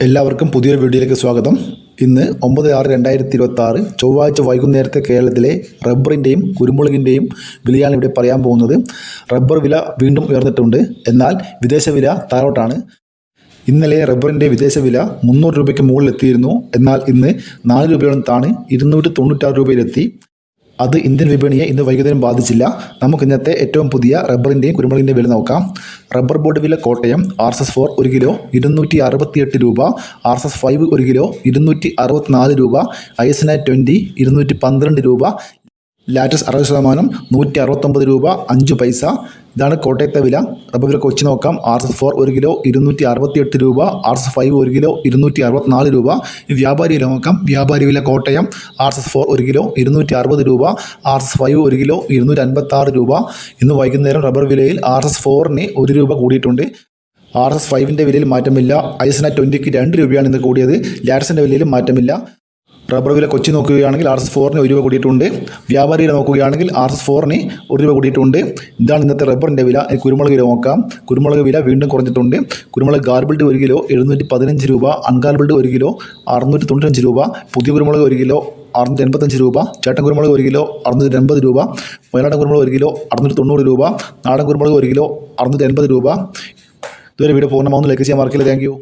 എല്ലാവർക്കും പുതിയൊരു വീഡിയോയിലേക്ക് സ്വാഗതം. ഇന്ന് 9/6/2026 ചൊവ്വാഴ്ച വൈകുന്നേരത്തെ കേരളത്തിലെ റബ്ബറിൻ്റെയും കുരുമുളകിൻ്റെയും വിലയാണ് ഇവിടെ പറയാൻ പോകുന്നത്. റബ്ബർ വില വീണ്ടും ഉയർന്നിട്ടുണ്ട്. എന്നാൽ വിദേശ വില താഴോട്ടാണ്. ഇന്നലെ റബ്ബറിൻ്റെ വിദേശ വില 300 രൂപയ്ക്ക് മുകളിലെത്തിയിരുന്നു. എന്നാൽ ഇന്ന് 4 രൂപയോളം താണ് 296 രൂപയിലെത്തി. അത് ഇന്ത്യൻ വിപണിയെ ഇന്ന് വൈകുന്നേരം ബാധിച്ചില്ല. നമുക്ക് ഇന്നത്തെ ഏറ്റവും പുതിയ റബ്ബറിൻ്റെയും കുരുമുളകിൻ്റെയും വില നോക്കാം. റബ്ബർ ബോർഡ് വില കോട്ടയം RSS 4 1 കിലോ 268 രൂപ, RSS 5 1 കിലോ 264 രൂപ, ISNA 20 212 രൂപ, ലാറ്റസ് 60% 169 രൂപ 5 പൈസ. ഇതാണ് കോട്ടയത്തെ വില. റബ്ബർ വില കൊച്ചി നോക്കാം. RSS 4 1 കിലോ 268 രൂപ, RSS 5 1 കിലോ 264 രൂപ. വ്യാപാരി വില നോക്കാം. വ്യാപാരി വില കോട്ടയം RSS 4 1 കിലോ 260 രൂപ, RSS 5 1 കിലോ 256 രൂപ. ഇന്ന് വൈകുന്നേരം റബ്ബർ വിലയിൽ RSS 4-ന് 1 രൂപ കൂടിയിട്ടുണ്ട്. RSS 5-ൻ്റെ വിലയിൽ മാറ്റമില്ല. ISNA 20-ക്ക് 2 രൂപയാണ് ഇന്ന് കൂടിയത്. ലാറ്റസിൻ്റെ വിലയിലും മാറ്റമില്ല. റബ്ബർ വില കൊച്ചി നോക്കുകയാണെങ്കിൽ RSS 4-ന് 1 രൂപ കൂടിയിട്ടുണ്ട്. വ്യാപാരി വില നോക്കുകയാണെങ്കിൽ RSS 4-ന് 1 രൂപ കൂടിയിട്ടുണ്ട്. ഇതാണ് ഇന്നത്തെ റബ്ബറിൻ്റെ വില. കുരുമുളക് വില നോക്കാം. കുരുമുളക് വില വീണ്ടും കുറഞ്ഞിട്ടുണ്ട്. കുരുമുളക് ഗാർബിൾഡ് 1 കിലോ 715 രൂപ, അൺഗാർബിൾഡ് 1 കിലോ 695 രൂപ, പുതിയ കുരുമുളക് 1 കിലോ 685 രൂപ, ചേട്ടൻ കുരുമുളക് 1 കിലോ 680 രൂപ, വയനാടൻ കുരുമുളക് 1 കിലോ 690 രൂപ, നാടൻ കുരുമുളക് 1 കിലോ 680 രൂപ. ഇതുവരെ വീഡിയോ പൂർണ്ണമാവുന്ന ലൈക്ക് ചെയ്യാൻ മറക്കില്ല. Thank you.